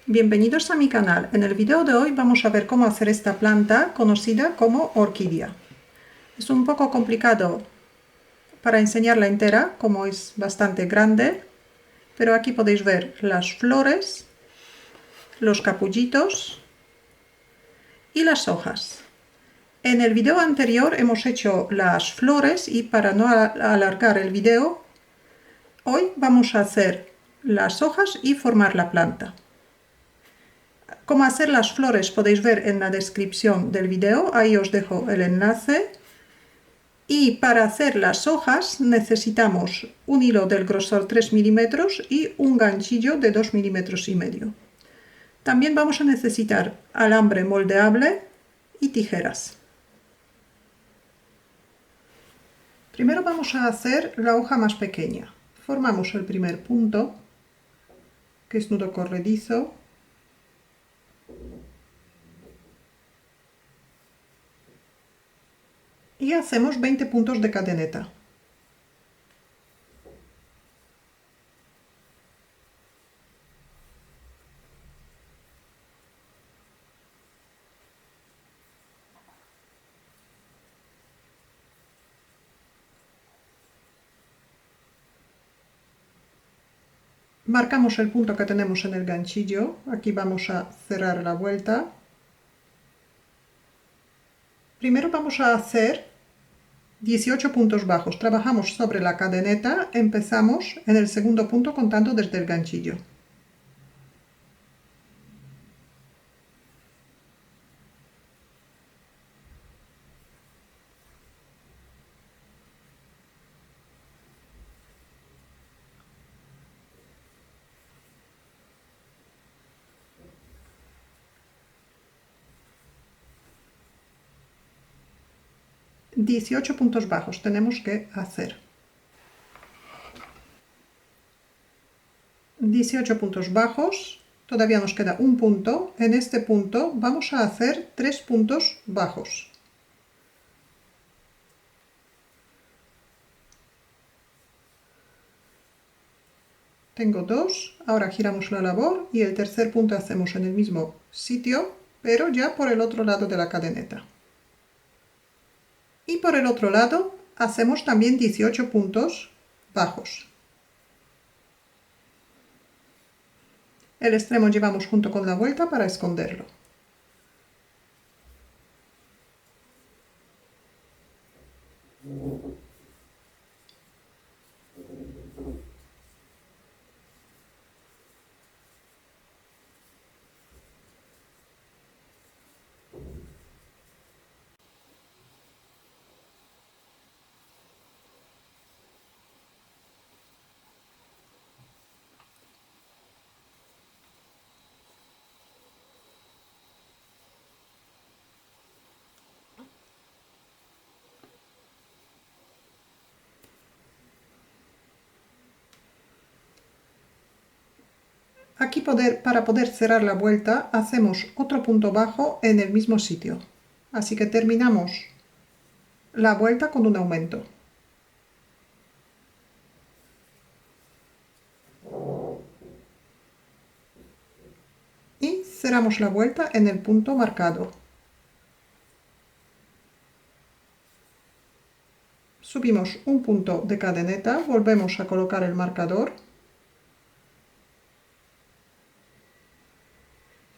Bienvenidos a mi canal. En el video de hoy vamos a ver cómo hacer esta planta conocida como orquídea. Es un poco complicado para enseñarla entera, como es bastante grande, pero aquí podéis ver las flores, los capullitos y las hojas. En el video anterior hemos hecho las flores y para no alargar el video, hoy vamos a hacer las hojas y formar la planta. Cómo hacer las flores podéis ver en la descripción del video, ahí os dejo el enlace. Y para hacer las hojas necesitamos un hilo del grosor 3 milímetros y un ganchillo de 2,5 milímetros. También vamos a necesitar alambre moldeable y tijeras. Primero vamos a hacer la hoja más pequeña. Formamos el primer punto, que es nudo corredizo. Y hacemos 20 puntos de cadeneta. Marcamos el punto que tenemos en el ganchillo. Aquí vamos a cerrar la vuelta. Primero vamos a hacer 18 puntos bajos. Trabajamos sobre la cadeneta, empezamos en el segundo punto contando desde el ganchillo. ...18 puntos bajos tenemos que hacer. 18 puntos bajos, todavía nos queda un punto. En este punto vamos a hacer 3 puntos bajos. Tengo 2, ahora giramos la labor y el tercer punto hacemos en el mismo sitio, pero ya por el otro lado de la cadeneta. Y por el otro lado hacemos también 18 puntos bajos. El extremo llevamos junto con la vuelta para esconderlo. Aquí para poder cerrar la vuelta hacemos otro punto bajo en el mismo sitio. Así que terminamos la vuelta con un aumento. Y cerramos la vuelta en el punto marcado. Subimos un punto de cadeneta, volvemos a colocar el marcador.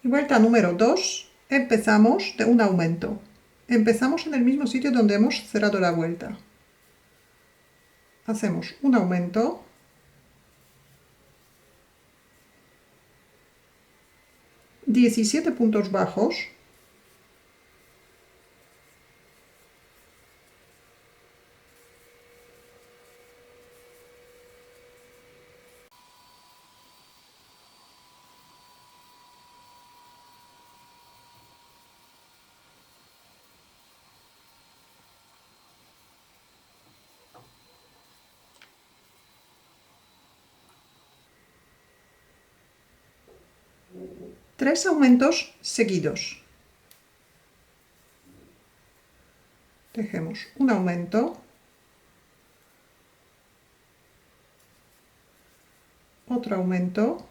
Y vuelta número 2, empezamos de un aumento. Empezamos en el mismo sitio donde hemos cerrado la vuelta. Hacemos un aumento. ...17 puntos bajos. Tres aumentos seguidos. Tejemos un aumento, otro aumento,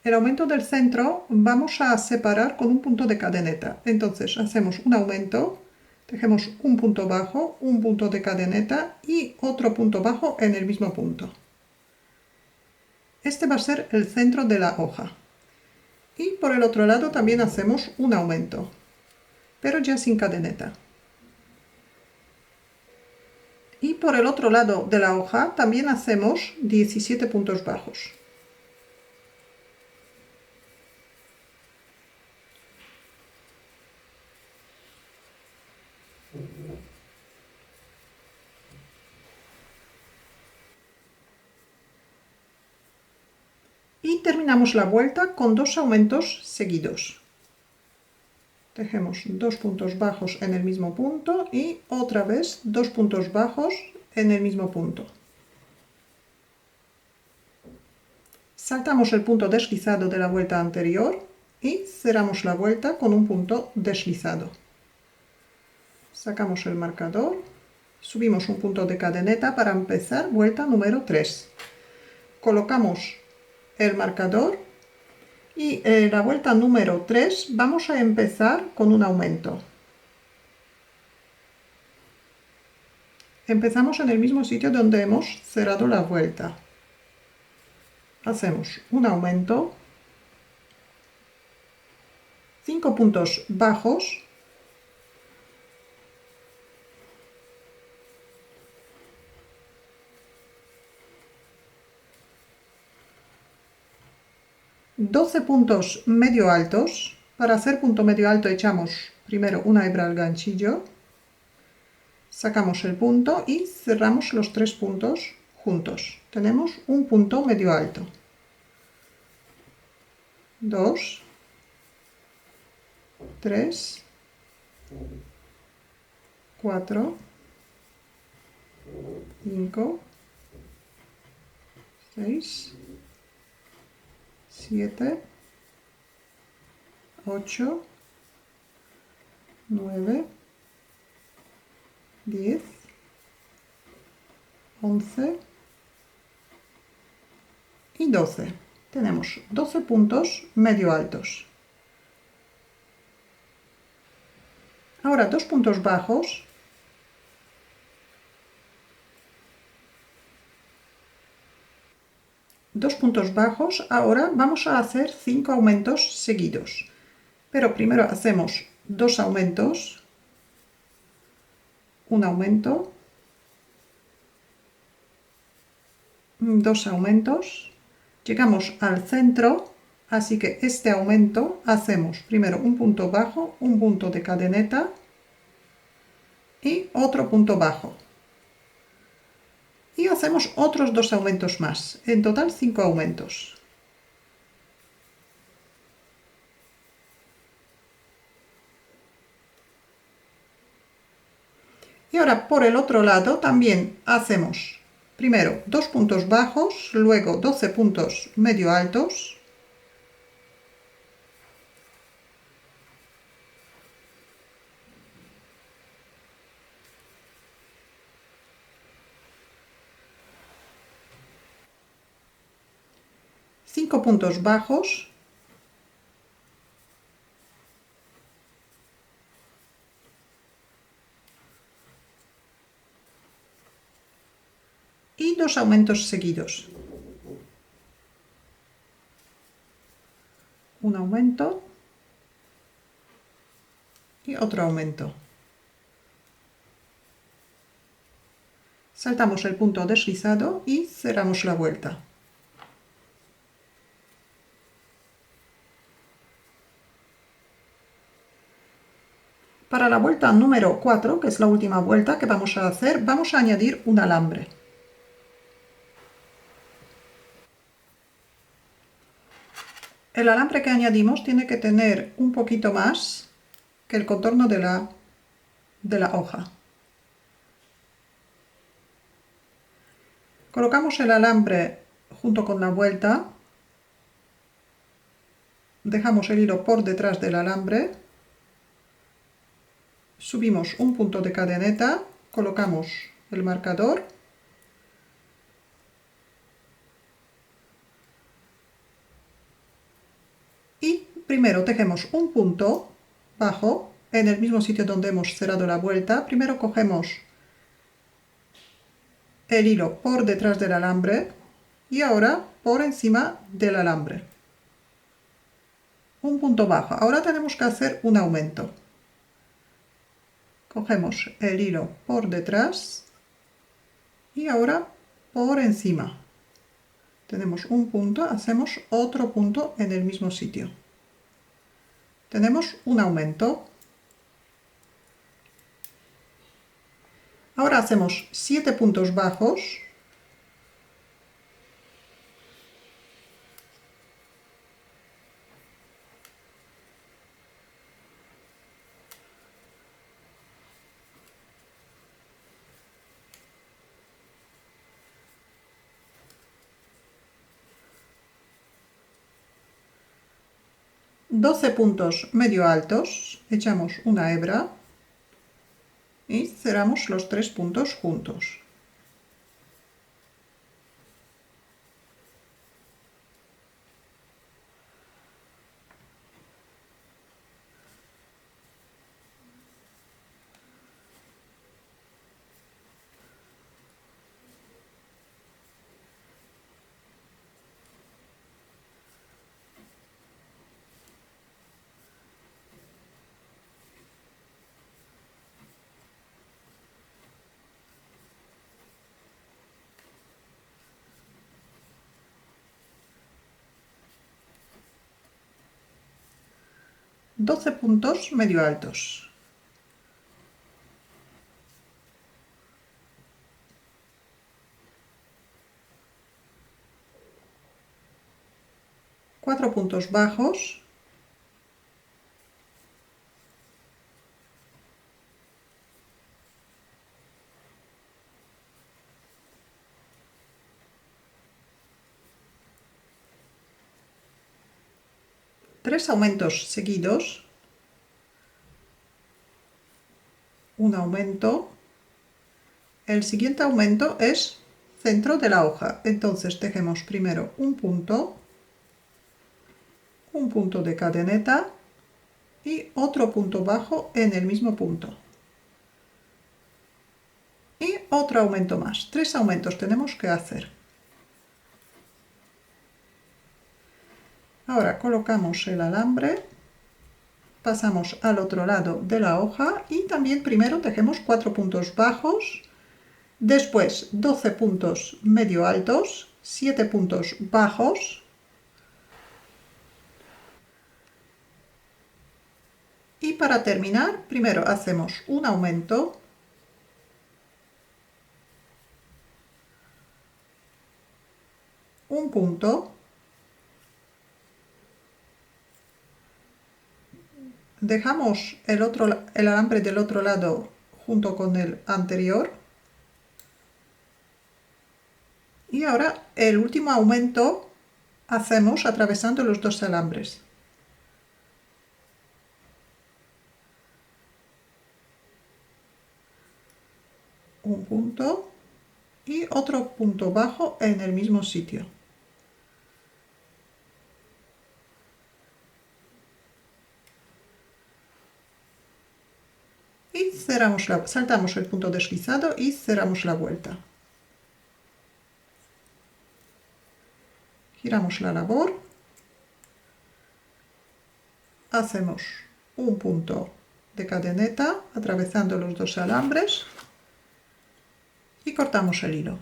El aumento del centro vamos a separar con un punto de cadeneta. Entonces hacemos un aumento, tejemos un punto bajo, un punto de cadeneta y otro punto bajo en el mismo punto. Este va a ser el centro de la hoja. Y por el otro lado también hacemos un aumento, pero ya sin cadeneta. Y por el otro lado de la hoja también hacemos 17 puntos bajos. Y terminamos la vuelta con 2 aumentos seguidos. Tejemos 2 puntos bajos en el mismo punto y otra vez 2 puntos bajos en el mismo punto. Saltamos el punto deslizado de la vuelta anterior y cerramos la vuelta con un punto deslizado. Sacamos el marcador, subimos un punto de cadeneta para empezar vuelta número 3. Colocamos el marcador y en la vuelta número 3 vamos a empezar con un aumento. Empezamos en el mismo sitio donde hemos cerrado la vuelta. Hacemos un aumento, 5 puntos bajos, $12 puntos medio altos. Para hacer punto medio alto echamos primero una hebra al ganchillo, sacamos el punto y cerramos los 3 puntos juntos. Tenemos un punto medio alto. 2, 3, 4, 5, 6, 7, 8, 9, 10, 11 y 12. Tenemos 12 puntos medio altos. Ahora 2 puntos bajos. Dos puntos bajos. Ahora vamos a hacer 5 aumentos seguidos. Pero primero hacemos 2 aumentos. Un aumento. 2 aumentos. Llegamos al centro, así que este aumento hacemos primero un punto bajo, un punto de cadeneta y otro punto bajo. Y hacemos otros 2 aumentos más, en total 5 aumentos. Y ahora por el otro lado también hacemos primero 2 puntos bajos, luego 12 puntos medio altos, cinco puntos bajos, y 2 aumentos seguidos. Un aumento y otro aumento. Saltamos el punto deslizado y cerramos la vuelta. Para la vuelta número 4, que es la última vuelta que vamos a hacer, vamos a añadir un alambre. El alambre que añadimos tiene que tener un poquito más que el contorno de la hoja. Colocamos el alambre junto con la vuelta, dejamos el hilo por detrás del alambre, subimos un punto de cadeneta, colocamos el marcador Primero tejemos un punto bajo en el mismo sitio donde hemos cerrado la vuelta. Primero cogemos el hilo por detrás del alambre y ahora por encima del alambre. Un punto bajo. Ahora tenemos que hacer un aumento. Cogemos el hilo por detrás y ahora por encima. Tenemos un punto, hacemos otro punto en el mismo sitio. Tenemos un aumento. Ahora hacemos 7 puntos bajos. $12 puntos medio altos, echamos una hebra y cerramos los 3 puntos juntos. $12 puntos medio altos. Cuatro puntos bajos. Tres aumentos seguidos. Un aumento. El siguiente aumento es centro de la hoja. Entonces tejemos primero un punto de cadeneta y otro punto bajo en el mismo punto. Y otro aumento más. 3 aumentos tenemos que hacer. Ahora colocamos el alambre, pasamos al otro lado de la hoja y también primero tejemos 4 puntos bajos, después 12 puntos medio altos, 7 puntos bajos y para terminar primero hacemos un aumento, un punto, dejamos el alambre del otro lado junto con el anterior y ahora el último aumento hacemos atravesando los dos alambres. Un punto y otro punto bajo en el mismo sitio. Y saltamos el punto deslizado y cerramos la vuelta. Giramos la labor, hacemos un punto de cadeneta atravesando los dos alambres y cortamos el hilo.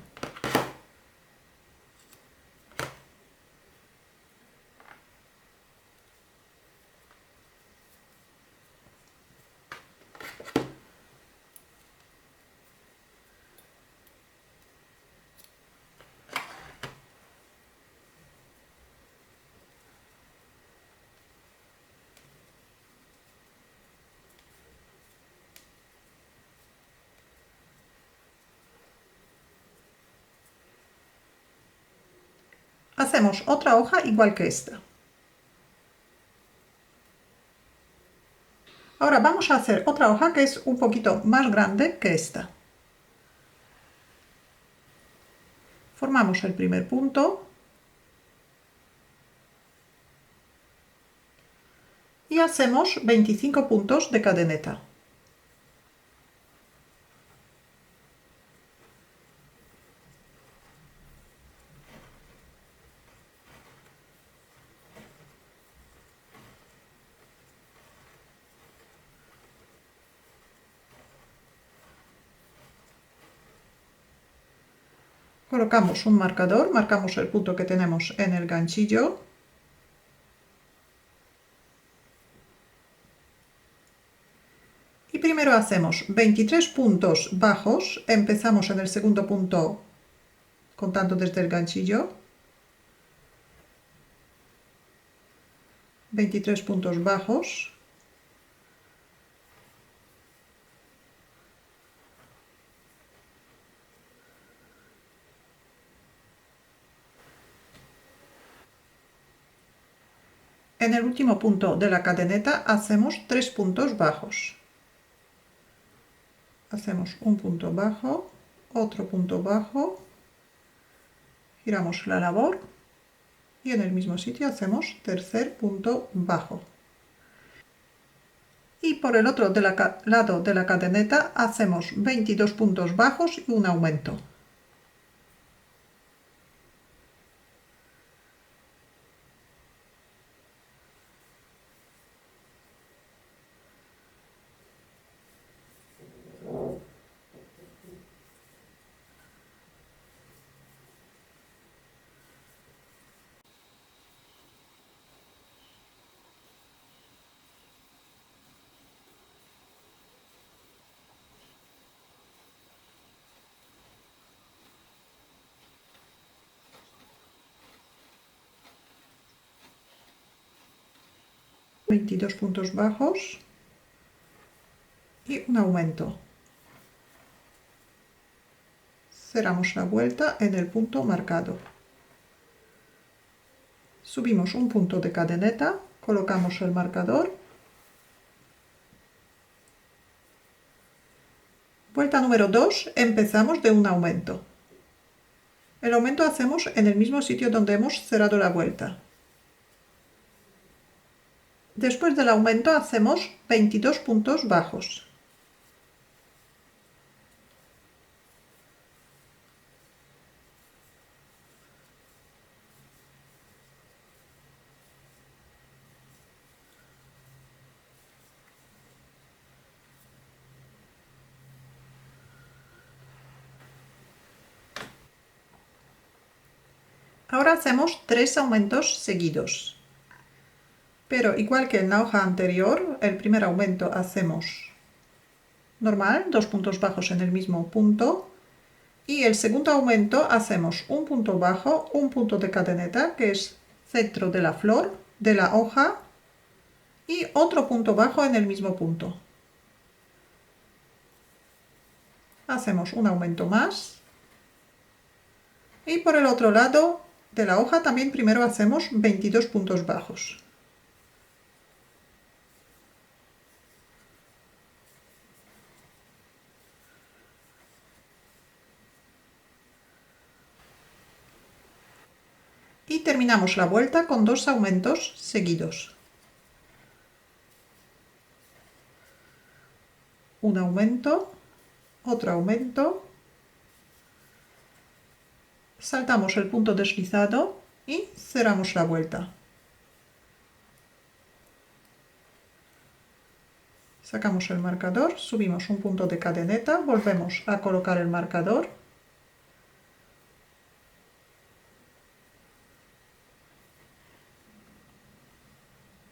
Hacemos otra hoja igual que esta. Ahora vamos a hacer otra hoja que es un poquito más grande que esta. Formamos el primer punto. y hacemos 25 puntos de cadeneta. Colocamos un marcador, marcamos el punto que tenemos en el ganchillo. Y primero hacemos 23 puntos bajos, empezamos en el segundo punto contando desde el ganchillo. 23 puntos bajos. En el último punto de la cadeneta hacemos 3 puntos bajos. Hacemos un punto bajo, otro punto bajo, giramos la labor y en el mismo sitio hacemos tercer punto bajo. Y por el otro lado de la cadeneta hacemos 22 puntos bajos y un aumento. ...22 puntos bajos y un aumento. Cerramos la vuelta en el punto marcado. Subimos un punto de cadeneta, colocamos el marcador. Vuelta número 2, empezamos de un aumento. El aumento hacemos en el mismo sitio donde hemos cerrado la vuelta. Después del aumento hacemos 22 puntos bajos. Ahora hacemos 3 aumentos seguidos. Pero igual que en la hoja anterior, el primer aumento hacemos normal, 2 puntos bajos en el mismo punto. Y el segundo aumento hacemos un punto bajo, un punto de cadeneta, que es centro de la flor, de la hoja, y otro punto bajo en el mismo punto. Hacemos un aumento más. Y por el otro lado de la hoja también primero hacemos 22 puntos bajos. Y terminamos la vuelta con 2 aumentos seguidos. Un aumento, otro aumento, saltamos el punto deslizado y cerramos la vuelta. Sacamos el marcador, subimos un punto de cadeneta, volvemos a colocar el marcador.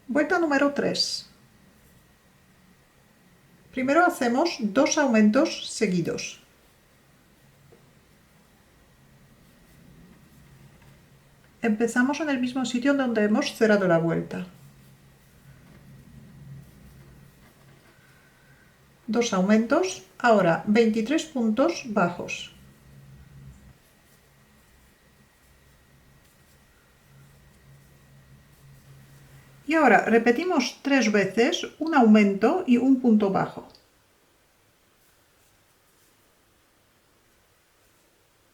Vuelta número 3. Primero hacemos 2 aumentos seguidos. Empezamos en el mismo sitio donde hemos cerrado la vuelta. 2 aumentos, ahora 23 puntos bajos. Y ahora repetimos 3 veces un aumento y un punto bajo.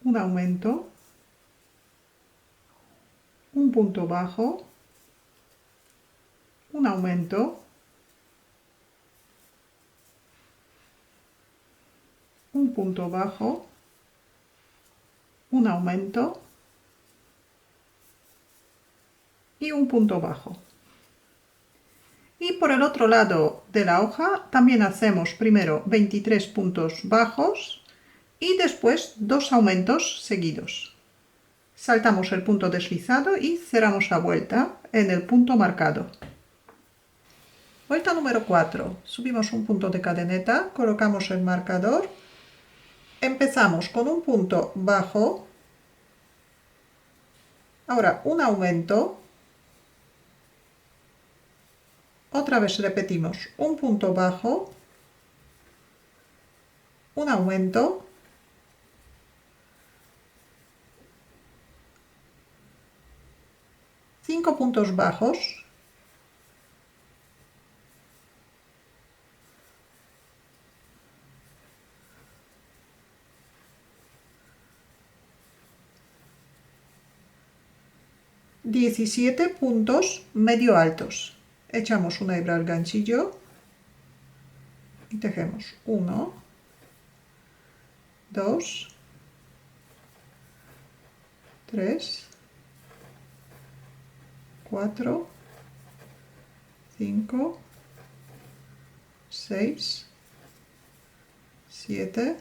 Un aumento, un punto bajo, un aumento, un punto bajo, un aumento y un punto bajo. Y por el otro lado de la hoja también hacemos primero 23 puntos bajos y después 2 aumentos seguidos. Saltamos el punto deslizado y cerramos la vuelta en el punto marcado. Vuelta número 4. Subimos un punto de cadeneta, colocamos el marcador, empezamos con un punto bajo, ahora un aumento, otra vez repetimos un punto bajo, un aumento, cinco puntos bajos, ...17 puntos medio altos. Echamos una hebra al ganchillo y tejemos 1, 2, 3, 4, 5, 6, 7,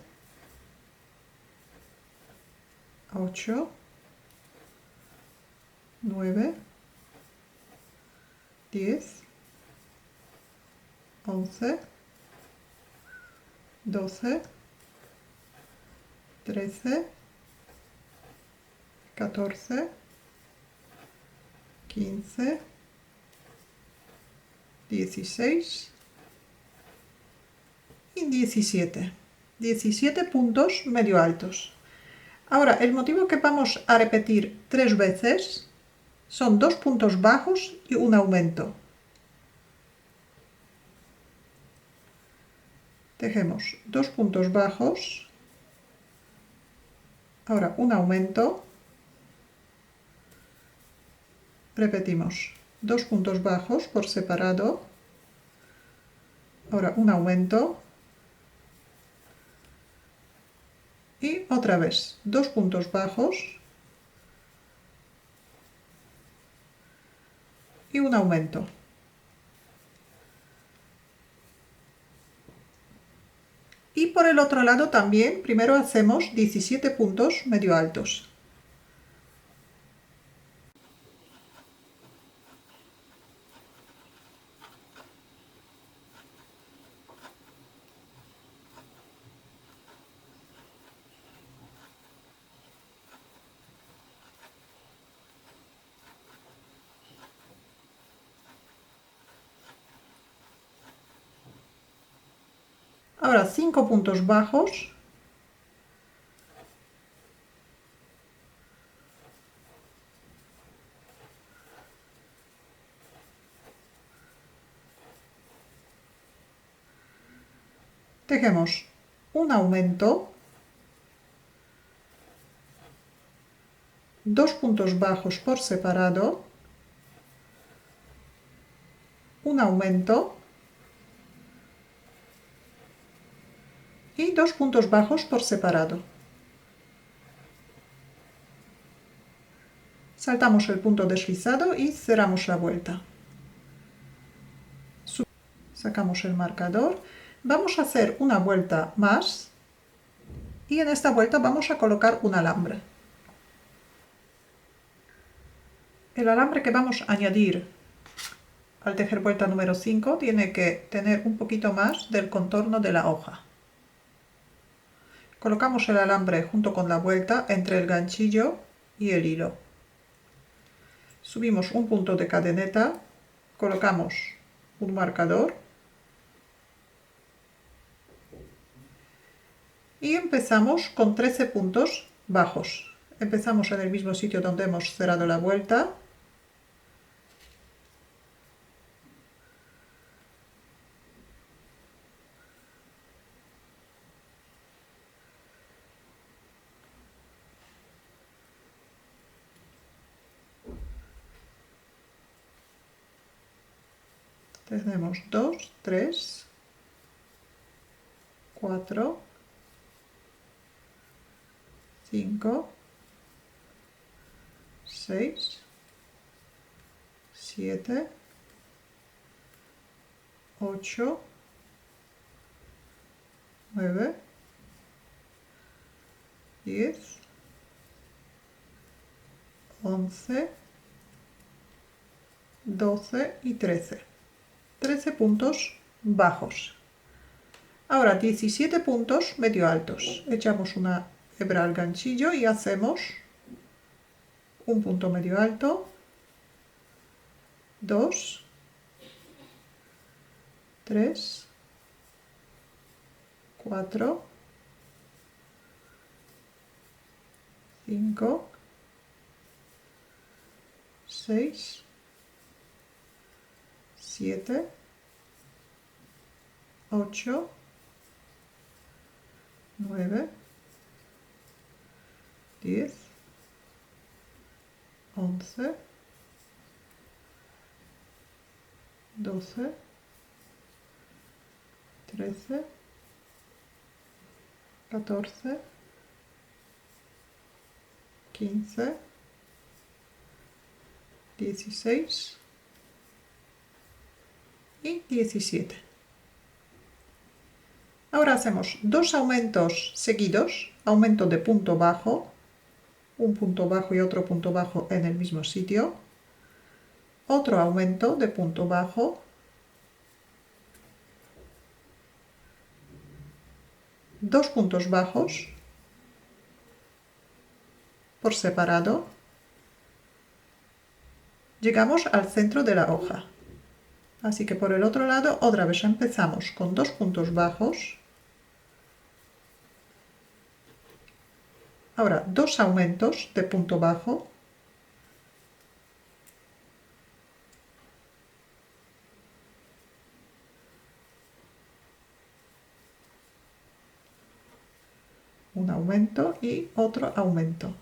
8, 9, 10, 11, 12, 13, 14, 15, 16 y 17. 17 puntos medio altos. Ahora, el motivo que vamos a repetir 3 veces son 2 puntos bajos y un aumento. Tejemos 2 puntos bajos, ahora un aumento, repetimos 2 puntos bajos por separado, ahora un aumento y otra vez 2 puntos bajos y un aumento. Y por el otro lado también, primero hacemos 17 puntos medio altos. Ahora 5 puntos bajos, tejemos un aumento, 2 puntos bajos por separado, un aumento y 2 puntos bajos por separado. Saltamos el punto deslizado y cerramos la vuelta. Sacamos el marcador. Vamos a hacer una vuelta más y en esta vuelta vamos a colocar un alambre. El alambre que vamos a añadir al tejer vuelta número 5 tiene que tener un poquito más del contorno de la hoja. Colocamos el alambre junto con la vuelta entre el ganchillo y el hilo. Subimos un punto de cadeneta, colocamos un marcador y empezamos con 13 puntos bajos. Empezamos en el mismo sitio donde hemos cerrado la vuelta. Tenemos 2, 3, 4, 5, 6, 7, 8, 9, 10, 11, 12 y 13. 13 puntos bajos. Ahora 17 puntos medio altos. Echamos una hebra al ganchillo y hacemos un punto medio alto, 2, 3, 4, 5, 6, 7, 8, 9, 10, 11, 12, 13, 14, 15, 16 y 17. Ahora hacemos dos aumentos seguidos, aumento de punto bajo, un punto bajo y otro punto bajo en el mismo sitio, otro aumento de punto bajo, dos puntos bajos por separado, llegamos al centro de la hoja. Así que por el otro lado otra vez empezamos con dos puntos bajos, ahora dos aumentos de punto bajo, un aumento y otro aumento.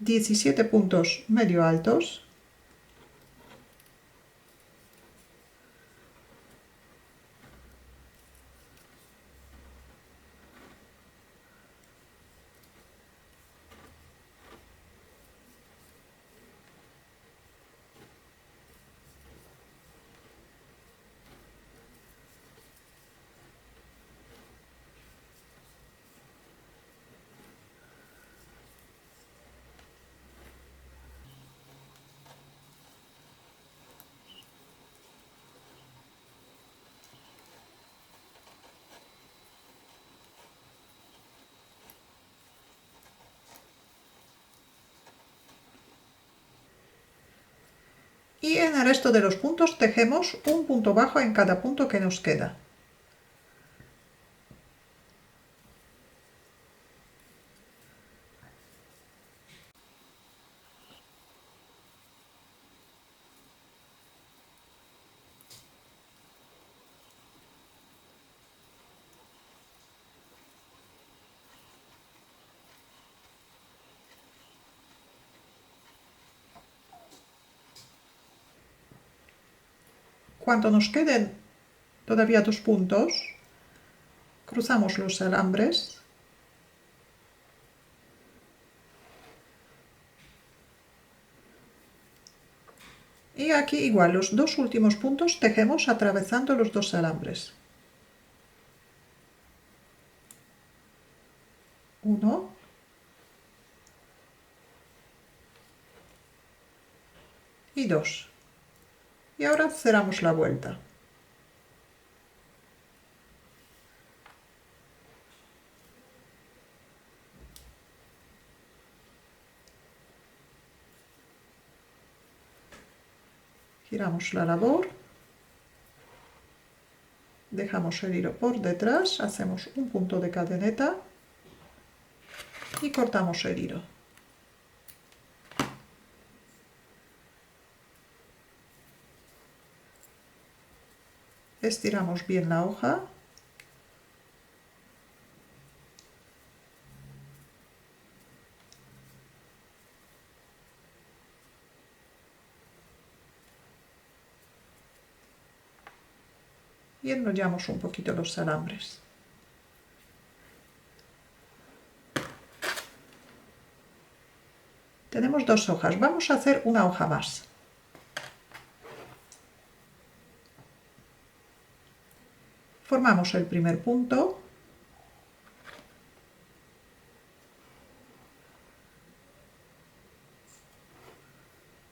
17 puntos medio altos. Y en el resto de los puntos tejemos un punto bajo en cada punto que nos queda. Cuando nos queden todavía dos puntos, cruzamos los alambres y aquí igual los dos últimos puntos tejemos atravesando los dos alambres. 1, 2. Y ahora cerramos la vuelta. Giramos la labor, dejamos el hilo por detrás, hacemos un punto de cadeneta y cortamos el hilo. Estiramos bien la hoja. Y enrollamos un poquito los alambres. Tenemos 2 hojas, vamos a hacer una hoja más. Formamos el primer punto.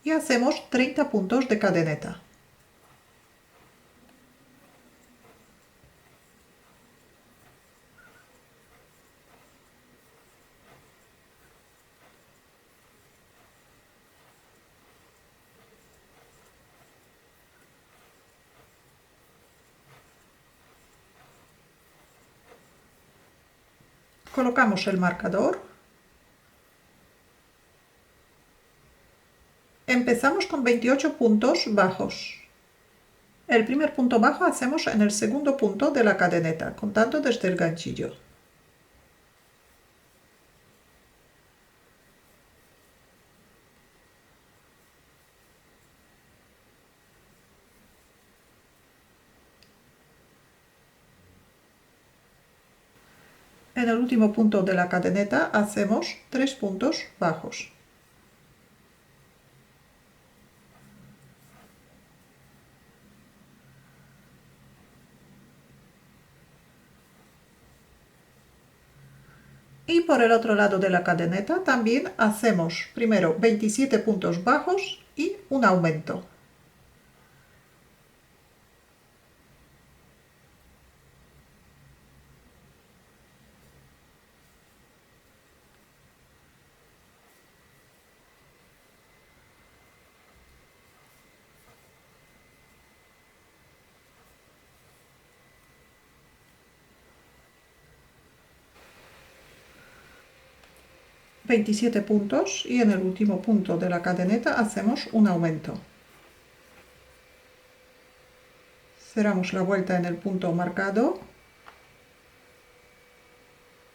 Y hacemos 30 puntos de cadeneta. Colocamos el marcador. Empezamos con 28 puntos bajos. El primer punto bajo hacemos en el segundo punto de la cadeneta, contando desde el ganchillo. En el último punto de la cadeneta hacemos 3 puntos bajos. Y por el otro lado de la cadeneta también hacemos primero 27 puntos bajos y un aumento. ...27 puntos y en el último punto de la cadeneta hacemos un aumento. Cerramos la vuelta en el punto marcado,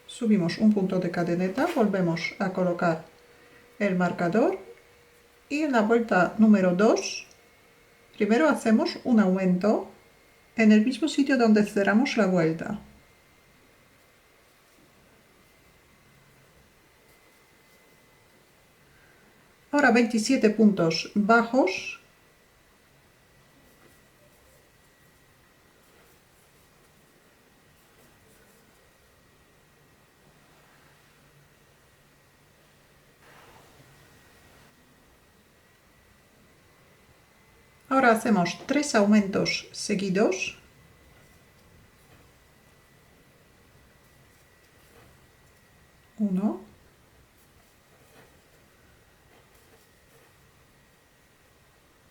subimos un punto de cadeneta, volvemos a colocar el marcador y en la vuelta número 2 primero hacemos un aumento en el mismo sitio donde cerramos la vuelta. Ahora 27 puntos bajos. Ahora hacemos 3 aumentos seguidos. Uno.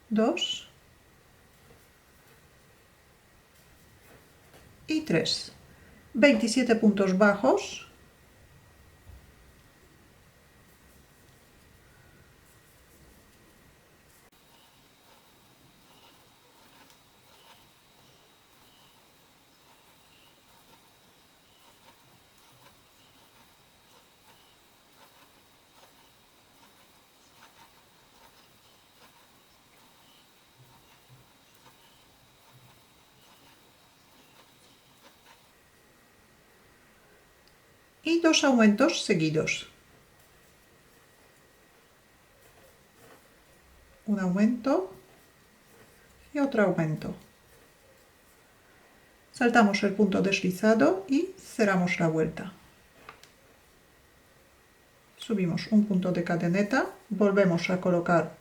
Dos. Y 3. 27 puntos bajos. Y 2 aumentos seguidos. Un aumento y otro aumento. Saltamos el punto deslizado y cerramos la vuelta. Subimos un punto de cadeneta, volvemos a colocar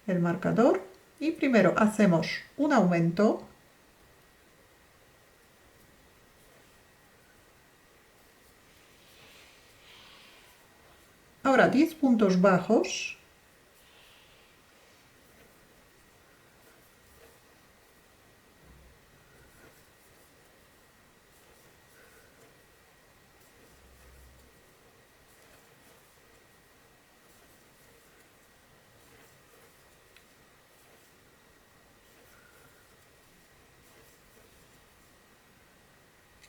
el marcador y primero hacemos un aumento. Ahora 10 puntos bajos.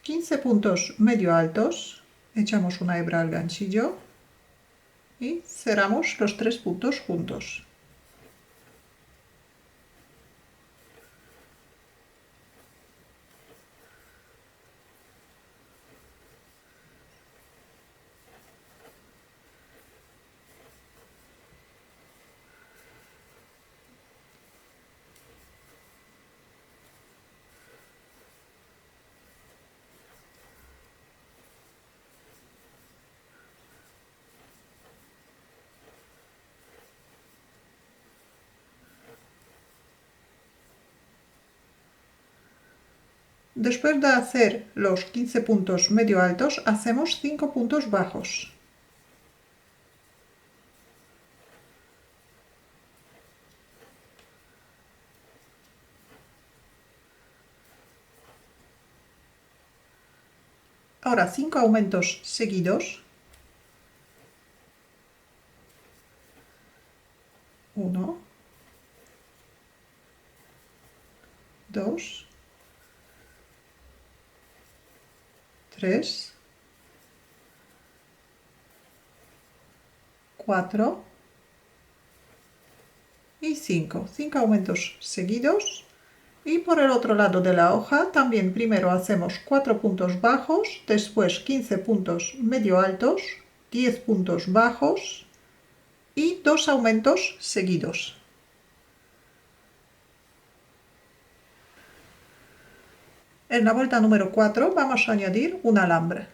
...15 puntos medio altos, echamos una hebra al ganchillo y cerramos los 3 puntos juntos. Después de hacer los 15 puntos medio altos, hacemos 5 puntos bajos. Ahora 5 aumentos seguidos. 1, 2, 3, 4 y 5. 5 aumentos seguidos. Y por el otro lado de la hoja también primero hacemos 4 puntos bajos, después 15 puntos medio altos, 10 puntos bajos y 2 aumentos seguidos. En la vuelta número 4 vamos a añadir un alambre.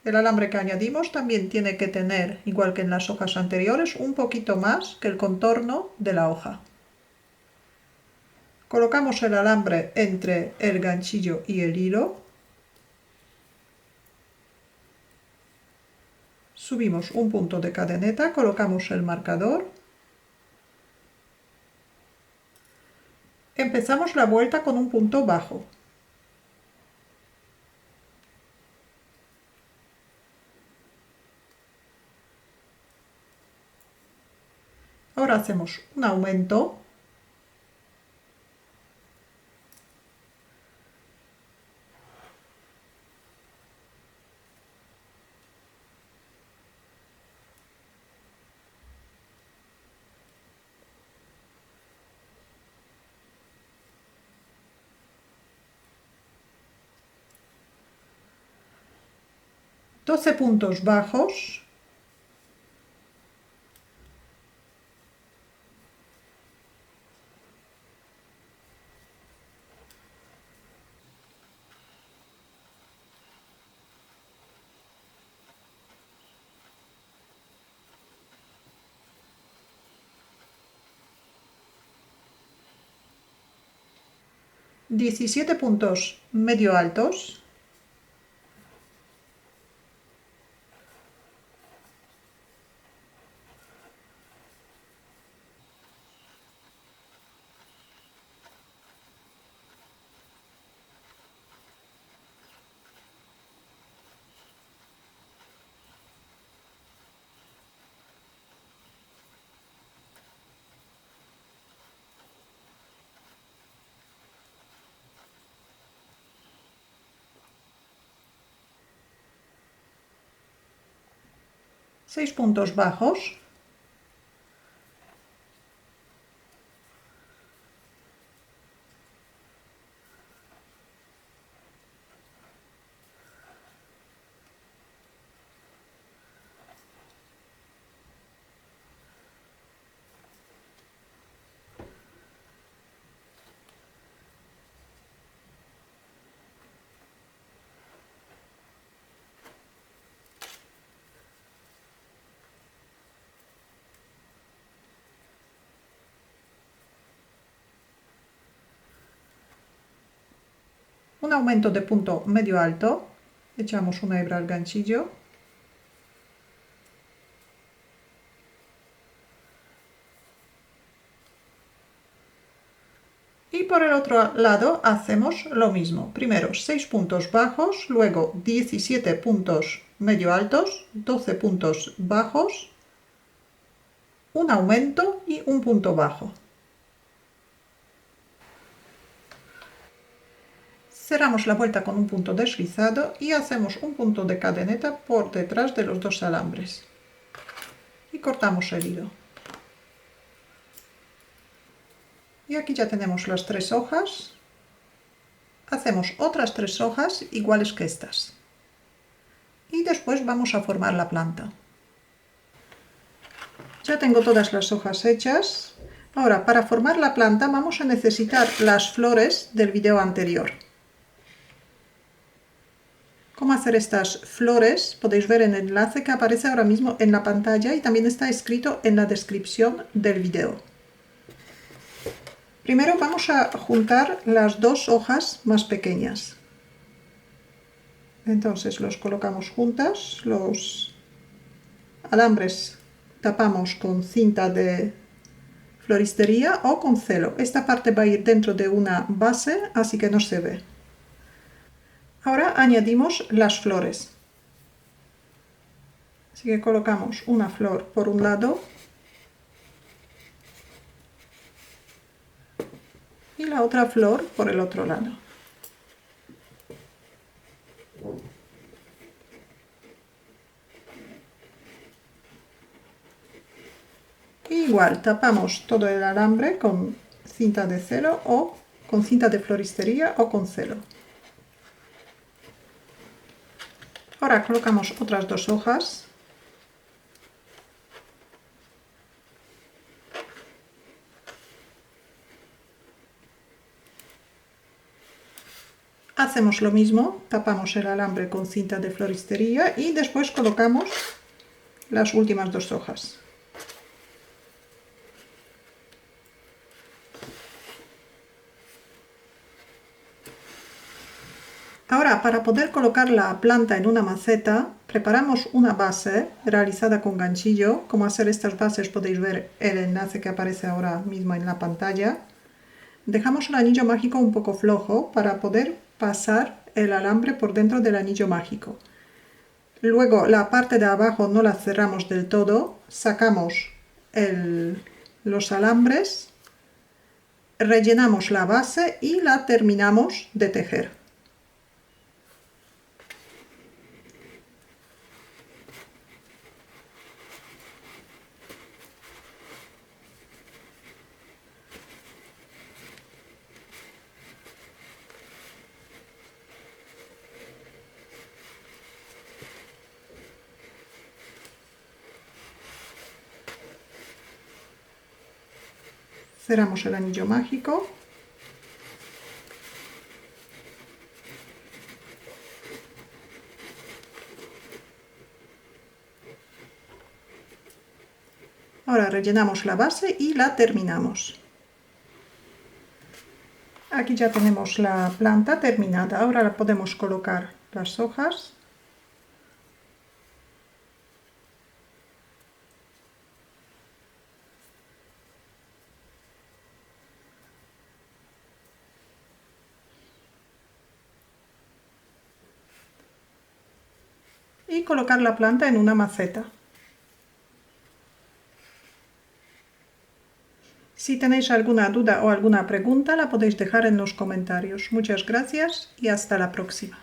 El alambre que añadimos también tiene que tener, igual que en las hojas anteriores, un poquito más que el contorno de la hoja. Colocamos el alambre entre el ganchillo y el hilo. Subimos un punto de cadeneta, colocamos el marcador. Empezamos la vuelta con un punto bajo. Ahora hacemos un aumento. Doce puntos bajos. Diecisiete puntos medio altos. Seis puntos bajos. Un aumento de punto medio alto, echamos una hebra al ganchillo, y por el otro lado hacemos lo mismo, primero 6 puntos bajos, luego 17 puntos medio altos, 12 puntos bajos, un aumento y un punto bajo. Cerramos la vuelta con un punto deslizado y hacemos un punto de cadeneta por detrás de los dos alambres. Y cortamos el hilo. Y aquí ya tenemos las 3 hojas. Hacemos otras 3 hojas iguales que estas. Y después vamos a formar la planta. Ya tengo todas las hojas hechas. Ahora, para formar la planta vamos a necesitar las flores del video anterior. Cómo hacer estas flores podéis ver en el enlace que aparece ahora mismo en la pantalla y también está escrito en la descripción del video. Primero vamos a juntar las dos hojas más pequeñas. Entonces los colocamos juntas, los alambres tapamos con cinta de floristería o con celo. Esta parte va a ir dentro de una base, así que no se ve. Ahora añadimos las flores. Así que colocamos una flor por un lado y la otra flor por el otro lado. Igual tapamos todo el alambre con cinta de celo o con cinta de floristería o con celo. Ahora colocamos otras dos hojas. Hacemos lo mismo, tapamos el alambre con cinta de floristería y después colocamos las últimas dos hojas. Ahora, para poder colocar la planta en una maceta, preparamos una base realizada con ganchillo. Cómo hacer estas bases podéis ver el enlace que aparece ahora mismo en la pantalla. Dejamos el anillo mágico un poco flojo para poder pasar el alambre por dentro del anillo mágico. Luego la parte de abajo no la cerramos del todo, sacamos los alambres, rellenamos la base y la terminamos de tejer. Cerramos el anillo mágico. Ahora rellenamos la base y la terminamos. Aquí ya tenemos la planta terminada. Ahora la podemos colocar las hojas. Y colocar la planta en una maceta. Si tenéis alguna duda o alguna pregunta, la podéis dejar en los comentarios. Muchas gracias y hasta la próxima.